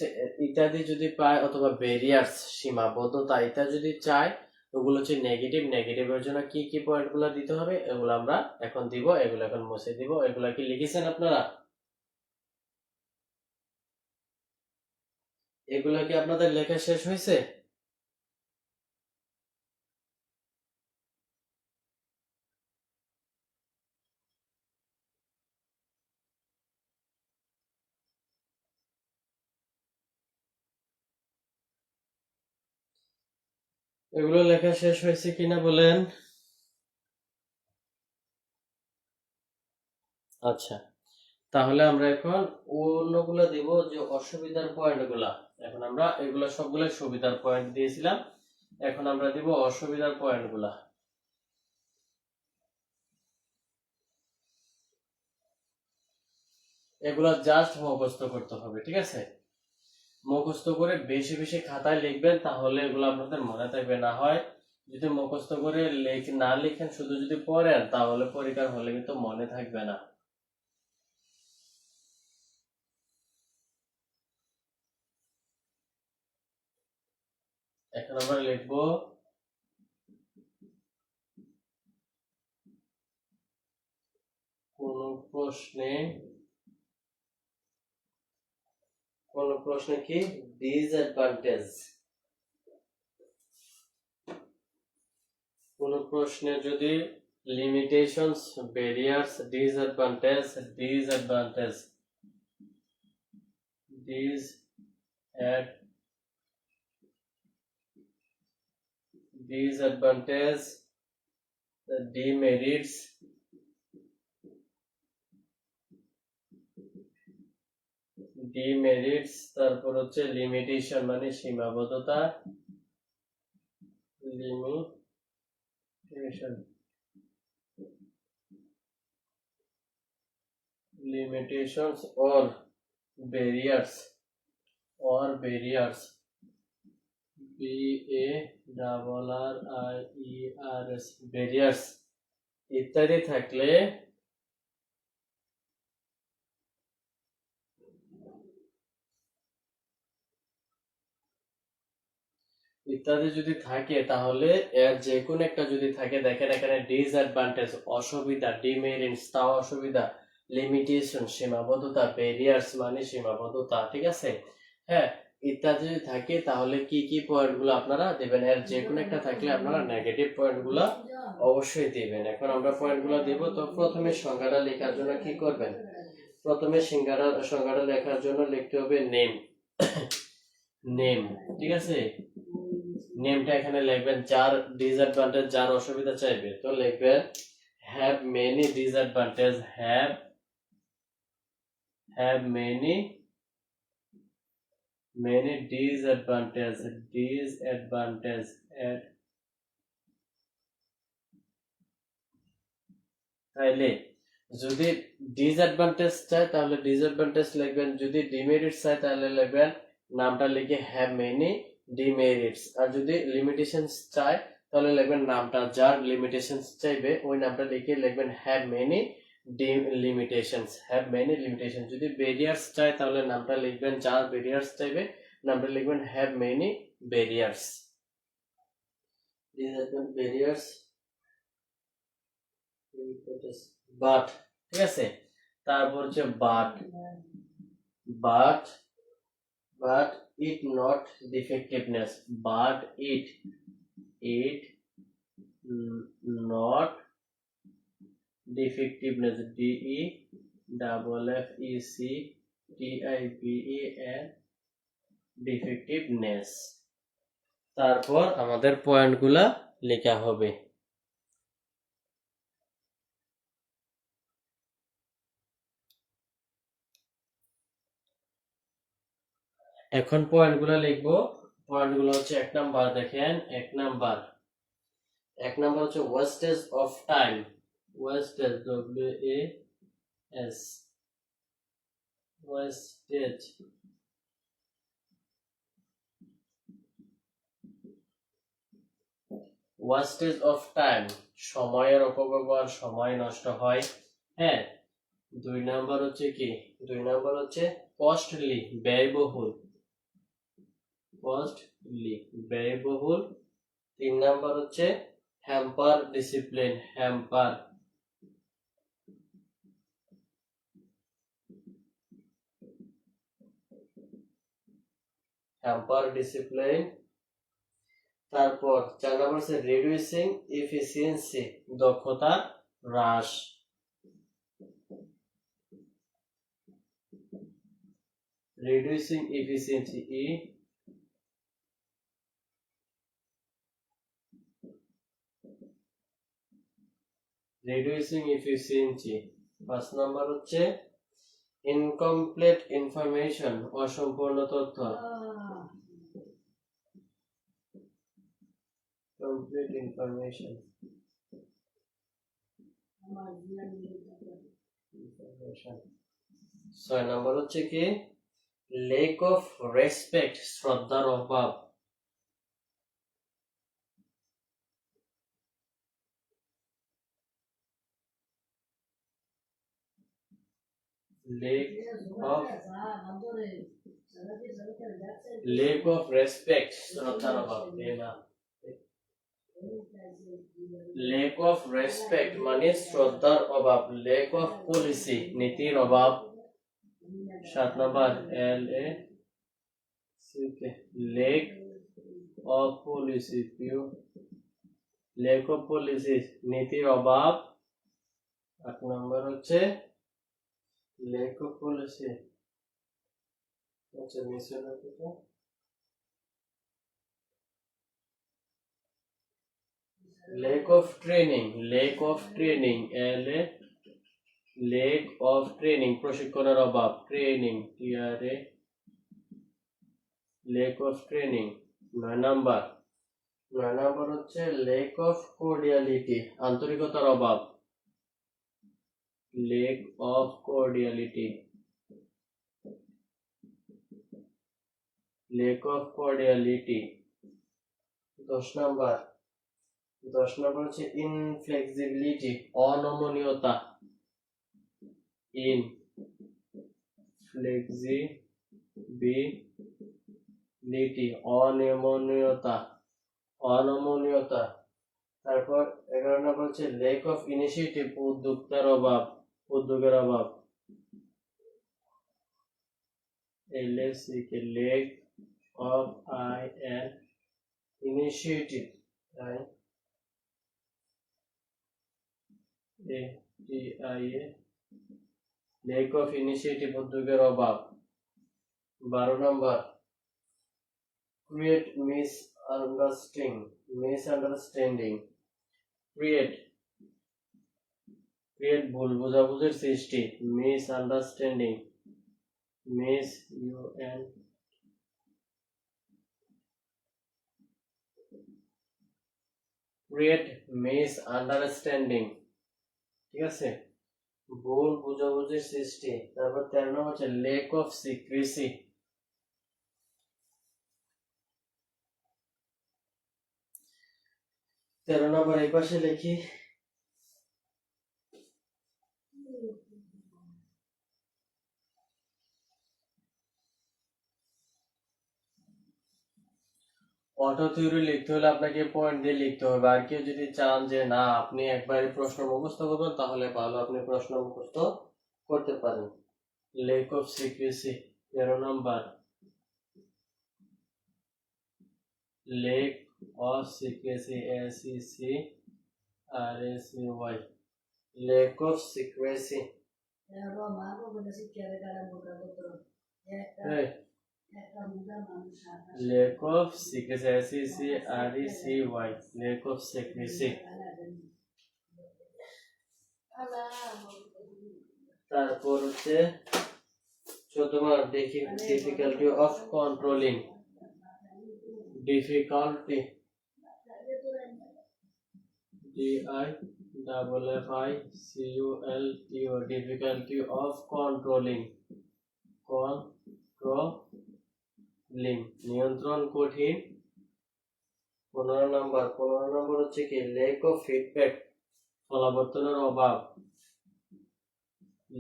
ইত্যাদি যদি পায়, অথবা ব্যারিয়ার্স সীমাবদ্ধতা ইত্যাদি যদি চায়, ওগুলো হচ্ছে নেগেটিভ। নেগেটিভের জন্য কি কি পয়েন্টগুলো দিতে হবে এগুলো আমরা এখন দিব, এগুলো এখন মুছে দিব। এগুলো কি লিখেছেন আপনারা? এগুলো কি আপনাদের লেখা শেষ হয়েছে? এগুলো লেখা শেষ হয়েছে কিনা বলেন। আচ্ছা, তাহলে আমরা এখন অন্যগুলা দিব, যে অসুবিধার পয়েন্ট গুলা। এখন আমরা এগুলা সবগুলো সুবিধার পয়েন্ট দিয়েছিলাম, এখন আমরা দিব অসুবিধার পয়েন্ট গুলা। এগুলা জাস্ট মুখস্থ করতে হবে, ঠিক আছে? মুখস্থ করে বেশি বেশি খাতায় লিখবেন, তাহলে এগুলো আপনাদের মনে থাকবে। না হয় যদি মুখস্থ করে না লিখেন, শুধু যদি পড়েন, তাহলে পরীক্ষার হলে কিন্তু মনে থাকবে না। এখন আমরা লিখবো, কোন প্রশ্নে কি ডিসঅ্যাডভান্টেজ, কোন প্রশ্নে যদি limitations, barriers, disadvantage disadvantage, demerits, তারপর হচ্ছে লিমিটেশন মানে সীমাবদ্ধতা, limitations or barriers, BARRIERS barriers ইত্যাদি থাকলে, ইত্যাদি যদি থাকে, তাহলে এর যে কোনো একটা যদি থাকে, দেখেন এখানে ডিসঅ্যাডভান্টেজ অসুবিধা, ডিমেরিটস তাও অসুবিধা, লিমিটেশন সীমাবদ্ধতা, ব্যারিয়ার্স মানে সীমাবদ্ধতা, ঠিক আছে? হ্যাঁ, ইত্যাদি যদি থাকে, তাহলে কি কি পয়েন্ট গুলো আপনারা দিবেন? এর যে কোনো একটা থাকলে আপনারা নেগেটিভ পয়েন্ট গুলো অবশ্যই দিবেন। এখন আমরা পয়েন্ট গুলো দিব। তো প্রথমে সংজ্ঞাটা লেখার জন্য কি করবেন? প্রথমে সংজ্ঞাটা লেখার জন্য লিখতে হবে নেম, ঠিক আছে? নেমটা এখানে লিখবেন, যার ডিসঅ্যাডভান্টেজ, যার অসুবিধা চাইবে, তো লিখবেন have many disadvantage, have many disadvantage, তাইলে যদি ডিসঅ্যাডভান্টেজ চাই তাহলে ডিসঅ্যাডভান্টেজ লিখবেন, যদি ডিমেরিটস চাই তাহলে লিখবেন নামটা লিখে হ্যাভ মেনি ডিমেরিটস, আর যদি লিমিটেশনস চাই তাহলে লিখবেন নামটা, যার লিমিটেশনস চাইবে ওই নামটা লিখে লিখবেন have many limitations, have many limitations. যদি barriers চাই তাহলে নামটা লিখবেন, যার barriers চাইবে নামটা লিখবেন have many barriers. These are the barriers. But ঠিক আছে, তারপর হচ্ছে but it not defectiveness, but it not defectiveness, DEFFECTIVE defectiveness. তারপর আমাদের পয়েন্টগুলা লেখা হবে। এখন পয়েন্টগুলো লিখবো। পয়েন্টগুলো হচ্ছে 1 নাম্বার দেখেন, 1 নাম্বার হচ্ছে wastage of time, wastage WAS, wastage of time, সময়ের অপব্যবহার, সময় নষ্ট হয়। হ্যাঁ, 2 নাম্বার হচ্ছে কি, 2 নাম্বার হচ্ছে কস্টলি, ব্যয়বহুল, ব্যয়বহুল। 3 নাম্বার হচ্ছে হ্যাম্পার ডিসিপ্লিন, হ্যাম্পার ডিসিপ্লিন। তারপর 4 নাম্বার হচ্ছে রিডিউসিং এফিসিয়েন্সি, দক্ষতা হ্রাস, reducing efficiency reducing efficiency. 5 number হচ্ছে ইনকমপ্লিট ইনফরমেশন, অসম্পূর্ণ তথ্য, কমপ্লিট ইনফরমেশন। 6 নাম্বার হচ্ছে কি লেক অফ রেসপেক্ট, শ্রদ্ধার অভাব, লেক অফ রেসপেক্ট, শ্রদ্ধার অভাব। লেক অফ রেসপেক্ট মানে শ্রদ্ধার অভাব, লেক অফ পলিসি, নীতির অভাব। 7 number lack of policy, lack of policy, নীতির অভাব। 8 নাম্বার হচ্ছে লেক অফ পলিসি, আচ্ছা মিশন আছে, lack of training, lack of training, lack of training, প্রশিক্ষণের অভাব, training, lack of training. 9 number হচ্ছে লেক অফ কোর্ডিয়ালিটি, আন্তরিকতার অভাব, lack of cordiality, lack of cordiality. 10 number হচ্ছে ইনফ্লেক্সিবিলিটি, অনমনীয়তা, ইনফ্লেক্সিবিলিটি, অনমনীয়তা। তারপর 11 নাম্বার হচ্ছে লেক অফ ইনিশিয়েটিভ, উদ্যোগের অভাব, lack of initiative, lake of initiative, উদ্যোগের অভাব। 12 নাম্বার ক্রিয়েট মিসআন্ডারস্ট্যান্ডিং, ক্রিয়েট ভুল বোঝাবুঝির সৃষ্টি, মিসআন্ডারস্ট্যান্ডিং, ক্রিয়েট মিসআন্ডারস্ট্যান্ডিং, ঠিক আছে, ভুল বোঝাবুঝির সৃষ্টি। তারপর 13 নম্বর হচ্ছে লেক অফ সিক্রেসি, 13 নম্বর এই পাশে লিখি, অটো থিওরি লিখতে হলে আপনাকে পয়েন্ট দিয়ে লিখতে হবে। আর কেউ যদি চান যে না আপনি একবারই প্রশ্ন মুখস্থ করবেন, তাহলে ভালো, আপনি প্রশ্ন মুখস্থ করতে পারেন। Lake of secrecy 13 number, lack of secrecy, SECRACY, lake of secrecy. Lake of secrecy, SECRECY, lake of secrecy. তারপর হচ্ছে 14 দেখি difficulty of controlling, difficulty, DIFFICULTO, difficulty of controlling, নিয়ন্ত্রণ কঠিন। 15 নম্বর হচ্ছে কি লেক অফ ফিডব্যাক, ফলাবর্তনের অভাব,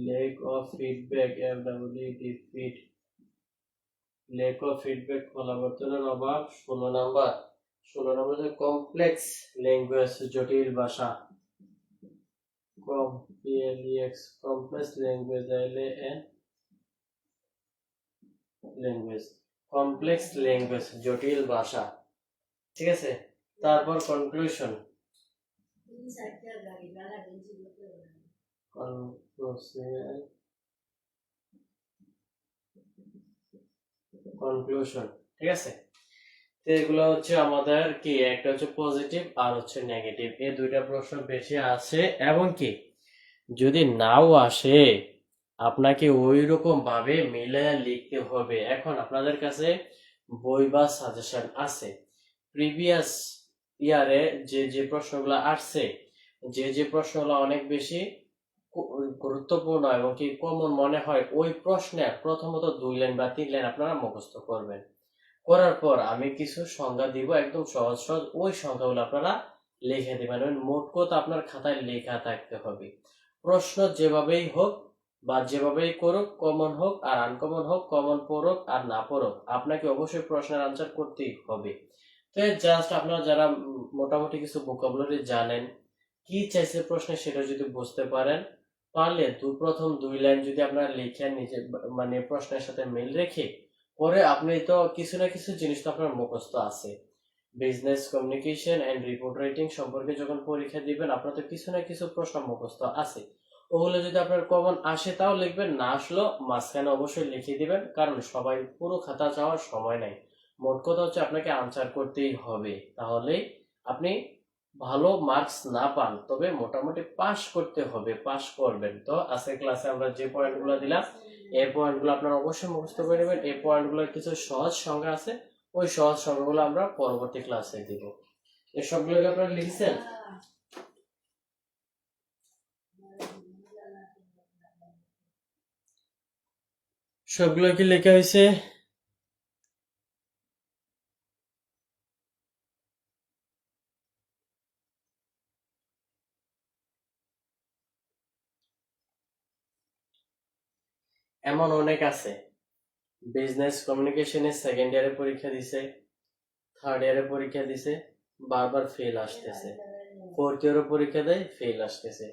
lack of feedback, FWD, lack of feedback, ফলাবর্তনের অভাব। 16 নম্বর হচ্ছে কমপ্লেক্স ল্যাঙ্গুয়েজ, জটিল ভাষা, কমপ্লেক্স ল্যাঙ্গুয়েজ, কমপ্লেক্স ল্যাঙ্গুয়েজ, জটিল ভাষা। ঠিক আছে, তারপর কনক্লুশন, কনক্লুশন। ঠিক আছে, তো এগুলো হচ্ছে আমাদের কি, একটা হচ্ছে পজিটিভ আর হচ্ছে নেগেটিভ, এই দুইটা প্রশ্ন বেশি আছে। এবং কি যদি নাও আসে আপনাকে ওই রকম ভাবে মিলায়া লিখতে হবে। এখন আপনাদের কাছে বই বা সাজেশন আছে, প্রিভিয়াস ইয়ারে যে প্রশ্নগুলো আসছে, যে প্রশ্নগুলো অনেক বেশি গুরুত্বপূর্ণ এবং কি কমন মনে হয়, ওই প্রশ্নে প্রথমত 2 লাইন বা 3 লাইন আপনারা মুখস্থ করবেন। করার পর আমি কিছু সংজ্ঞা দিব, একদম সহজ সহজ, ওই সংজ্ঞাগুলো আপনারা লিখে দিবেন। মোট কথা আপনার খাতায় লেখা থাকতে হবে। প্রশ্ন যেভাবেই হোক বা যেভাবেই করুক, কমন হোক আর আনকমন হোক, কমন পড়ুক আর না পড়ুক, আপনাকে অবশ্যই প্রশ্নের আনসার করতেই হবে। তো জাস্ট আপনারা যারা মোটামুটি কিছু ভোকাবুলারি জানেন, কি চাইছে প্রশ্নে সেটা যদি বুঝতে পারেন, পারলে প্রথম 2 লাইন যদি আপনারা লিখে নিজে মানে প্রশ্নের সাথে মিল রেখে পরে, আপনি তো কিছু না কিছু জিনিস তো আপনার মুখস্থ আছে। Business communication and report writing সম্পর্কে যখন পরীক্ষা দিবেন, আপনার তো কিছু না কিছু প্রশ্ন মুখস্থ আছে। ওগুলো যদি আপনার কমন আসে তাও লিখবেন, না আসলো মাঝখানে অবশ্যই লিখে দিবেন, কারণ সবাই পুরো খাতা চাওয়ার সময় নাই। মোট কথা হচ্ছে আপনাকে আনসার করতেই হবে, তাহলে আপনি ভালো মার্কস না পান তবে মোটামুটি পাস করতে হবে, পাস করবেন। তো আজকের ক্লাসে আমরা যে পয়েন্টগুলো দিলাম, এই পয়েন্টগুলো আপনারা অবশ্যই মুখস্থ করে নেবেন। এই পয়েন্টগুলোর কিছু সহজ সংজ্ঞা আছে, ওই সহজ সংজ্ঞাগুলো আমরা পরবর্তী ক্লাসে দিব। এই সবগুলোকে আপনারা লিখছেন? সবগুলো কি লেখা হয়েছে? এমন অনেক আছে, বিজনেস কমিউনিকেশনের সেকেন্ড ইয়ারে পরীক্ষা দিছে, থার্ড ইয়ারে পরীক্ষা দিছে, বারবার ফেল আসতেছে, ফোর্থ ইয়ারে পরীক্ষা দেয়, ফেল আসতেছে।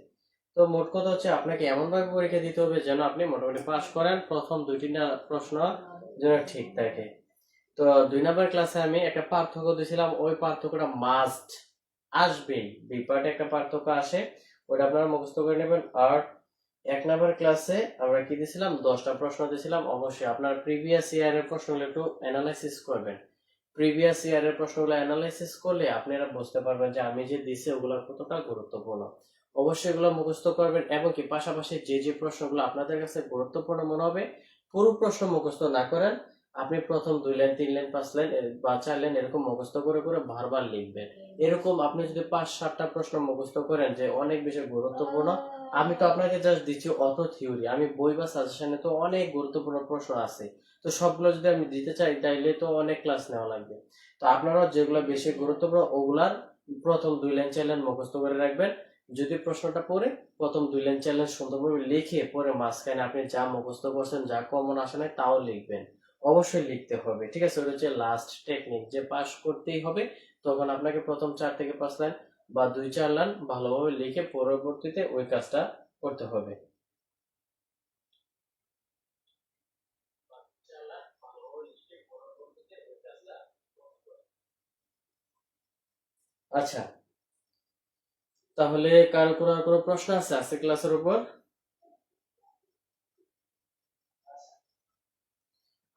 তো মোট কথা হচ্ছে আপনাকে এমন ভাবে পরীক্ষা দিতে হবে যেন আপনি মোটামুটি পাস করেন, প্রথম 2-3টা প্রশ্ন যেন ঠিক থাকে। তো 2 নাম্বার ক্লাসে আমি একটা পার্থক্য দিয়েছিলাম, ওই পার্থক্যটা মাস্ট আসবেই, দুই পার্টে একটা পার্থক্য আসে, ওটা আপনারা মুখস্থ করে নেবেন। আর 1 নাম্বার ক্লাসে আমরা কি দিয়েছিলাম, 10টা প্রশ্ন দিয়েছিলাম। অবশ্যই আপনার প্রিভিয়াস ইয়ারের প্রশ্নগুলো একটু অ্যানালাইসিস করবেন। প্রিভিয়াস ইয়ারের প্রশ্নগুলো অ্যানালাইসিস করলে আপনারা বুঝতে পারবেন যে আমি যে দিছি ওগুলো কতটা গুরুত্বপূর্ণ। অবশ্যই এগুলো মুখস্থ করবেন, এবং কি পাশাপাশি যে প্রশ্নগুলো আপনাদের কাছে গুরুত্বপূর্ণ মনে হবে, পুরো প্রশ্ন মুখস্থ না করেন, আপনি প্রথম 2 লাইন, 3 লাইন, 5 লাইন বা 4 লাইন এরকম মুখস্থ করে করে বারবার লিখবেন। এরকম আপনি যদি 5-7টা প্রশ্ন মুখস্থ করেন যে অনেক বেশি গুরুত্বপূর্ণ, আমি তো আপনাকে জাস্ট দিচ্ছি অত থিওরি, আমি বই বা সাজেশনে তো অনেক গুরুত্বপূর্ণ প্রশ্ন আছে, তো সবগুলো যদি আমি দিতে চাই তাইলে তো অনেক ক্লাস নেওয়া লাগবে। তো আপনারা যেগুলো বেশি গুরুত্বপূর্ণ ওগুলার প্রথম 2 লাইন 4 লাইন মুখস্থ করে রাখবেন। যদি প্রশ্নটা পড়ে প্রথম 2 লাইন 4 লাইন সুন্দরভাবে লিখে পরে মাঝখানে আপনি যা মুখস্থ করছেন, যা কমন আসে নাই তাও লিখবেন। অবশ্যই লিখতে হবে, ঠিক আছে? ওটা হচ্ছে লাস্ট টেকনিক, যে পাস করতেই হবে তখন আপনাকে প্রথম 4 থেকে 5 লাইন বা 2-4 লাইন ভালোভাবে লিখে পরবর্তীতে ওই কাজটা করতে হবে। আচ্ছা, তাহলে কারো কোনো প্রশ্ন আছে আজকে ক্লাসের উপর?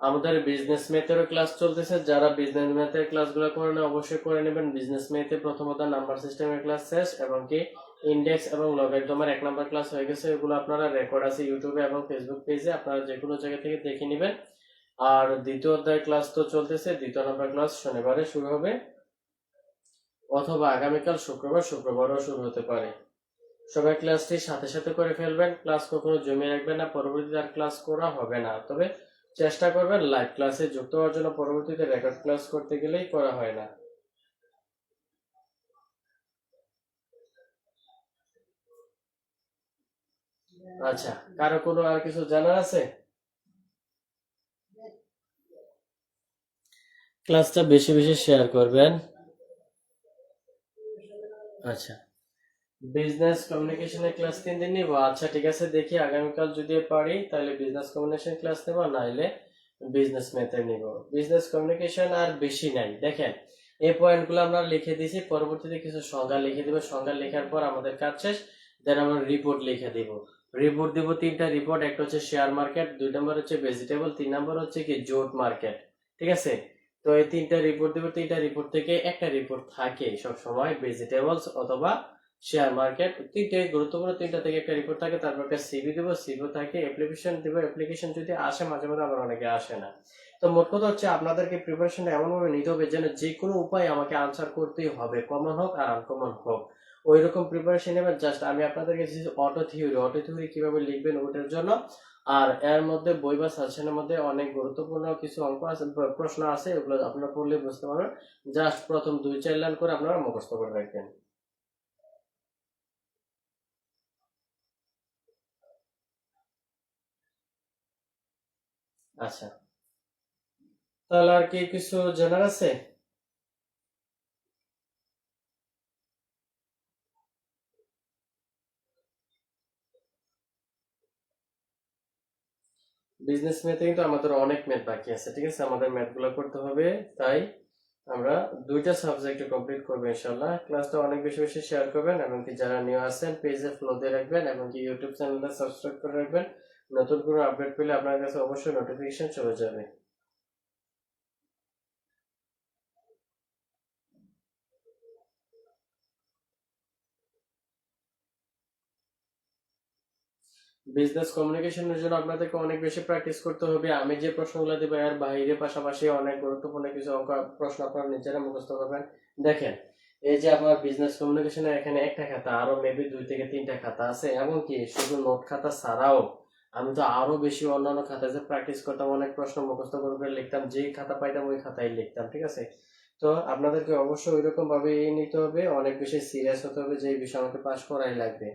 আমাদের বিজনেস ম্যাথেরও ক্লাস চলতেছে, যারা বিজনেস ম্যাথের ক্লাসগুলো করে না অবশ্যই করে নেবেন। বিজনেস ম্যাথে প্রথমত নাম্বার সিস্টেমের ক্লাস শেষ, এবং কি ইন্ডেক্স এবং লগারিদমের 1 নম্বর ক্লাস হয়ে গেছে। এগুলো আপনারা রেকর্ড আছে ইউটিউবে এবং ফেসবুক পেজে, আপনারা যে কোনো জায়গা থেকে দেখে নেবেন। আর দ্বিতীয় অধ্যায় ক্লাস তো চলতেছে, 2 নম্বর ক্লাস শনিবারে শুরু হবে, অথবা আগামীকাল শুক্রবারও শুরু হতে পারে। সবাই ক্লাসটি সাথে সাথে করে ফেলবেন, ক্লাস কখনো জমিয়ে রাখবেন না, পরবর্তীতে আর ক্লাস করা হবে না। তবে চেষ্টা করবেন লাইভ ক্লাসে যুক্ত হওয়ার জন্য, পরবর্তীতে রেকর্ড ক্লাস করতে গেলেই করা হয় না। আচ্ছা, কারো কোনো আর কিছু জানার আছে? ক্লাসটা বেশি বেশি শেয়ার করবেন। আচ্ছা, বিজনেস কমিউনিকেশনের ক্লাস 3 দিন নিব। আচ্ছা ঠিক আছে, দেখি আগামীকাল যদি পারি তাহলে বিজনেস কমিউনিকেশন ক্লাস নেব, নাইলে বিজনেস ম্যাথে নিব। বিজনেস কমিউনিকেশন আর বেশি নাই, দেখেন এই পয়েন্টগুলো আমরা লিখে দিয়েছি, পরবর্তীতে কিছু সংজ্ঞা লিখে দিব, সংজ্ঞা লেখার পর আমাদের কাজ শেষ। দেন আমরা রিপোর্ট লিখে দিব। রিপোর্ট দিব 3টা রিপোর্ট, একটা হচ্ছে শেয়ার মার্কেট, 2 নম্বর হচ্ছে ভেজিটেবল, 3 নম্বর হচ্ছে কি জুট মার্কেট, ঠিক আছে? তো এই 3টা রিপোর্ট দিব, 3টা রিপোর্ট থেকে একটা রিপোর্ট থাকে সব সময় ভেজিটেবলস অথবা শেয়ার মার্কেট, 3টে গুরুত্বপূর্ণ, 3টা থেকে একটা রিপোর্ট থাকে। তারপর একটা সিভি দেবো, সিভি থাকে, অ্যাপ্লিকেশন দেবো, অ্যাপ্লিকেশন যদি আসে মাঝে মাঝে, আবার অনেকে আসে না। তো মোট কথা হচ্ছে আপনাদেরকে প্রিপারেশনটা এমনভাবে নিতে হবে যেন যে কোনো উপায় আমাকে আনসার করতেই হবে, কমন হোক আর আনকমন হোক। ওই রকম প্রিপারেশন নেবেন। জাস্ট আমি আপনাদেরকে অটো থিওরি কিভাবে লিখবেন ওটার জন্য। আর এর মধ্যে বই বা সাজেশনের মধ্যে অনেক গুরুত্বপূর্ণ কিছু অঙ্ক আছে, প্রশ্ন আছে, ওগুলো আপনারা পড়লে বুঝতে পারবেন। জাস্ট প্রথম 2-4 লাইন করে আপনারা মুখস্থ করে রাখবেন। আচ্ছা, তাহলে আর কি কিছু জানার আছে? বিজনেস ম্যাথে কিন্তু আমাদের অনেক ম্যাথ বাকি আছে, ঠিক আছে? আমাদের ম্যাথ গুলো করতে হবে। তাই আমরা 2টা সাবজেক্ট কমপ্লিট করবো ইনশাল্লাহ। ক্লাসটা অনেক বেশি বেশি শেয়ার করবেন, এবং কি যারা নিউ আসেন পেজে ফলো দিয়ে রাখবেন, এবং কি ইউটিউব চ্যানেলটা সাবস্ক্রাইব করে রাখবেন। নতুন কোনো আপডেট পেলে আপনার কাছে অবশ্যই নোটিফিকেশন চলে যাবে। বিজনেস কমিউনিকেশনের জন্য আপনাদেরকে অনেক বেশি প্র্যাকটিস করতে হবে। আমি যে প্রশ্নগুলো দেবো এর বাইরে পাশাপাশি অনেক গুরুত্বপূর্ণ কিছু অঙ্ক প্রশ্ন আপনারা নিজেরা মুখস্থ করবেন। দেখেন, এই যে আপনার বিজনেস কমিউনিকেশনের এখানে একটা খাতা, আরো মেবি 2 থেকে 3টা খাতা আছে, এমনকি শুধু নোট খাতা ছাড়াও আমি তো আরো বেশি অন্যান্য খাতায় যে প্র্যাকটিস করতাম, অনেক প্রশ্ন মুখস্থ করে লিখতাম, যেই খাতা পাইতাম ওই খাতায় লিখতাম, ঠিক আছে? তো আপনাদেরকে অবশ্যই ওই রকম ভাবে নিতে হবে, অনেক বেশি সিরিয়াস হতে হবে যে এই বিষয় আমাকে পাস করাই লাগবে।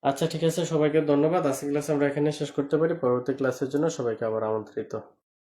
আচ্ছা ঠিক আছে, সবাইকে ধন্যবাদ। আজকের ক্লাস আমরা এখানে শেষ করতে পারি, পরবর্তী ক্লাসের জন্য সবাইকে আবার আমন্ত্রিত।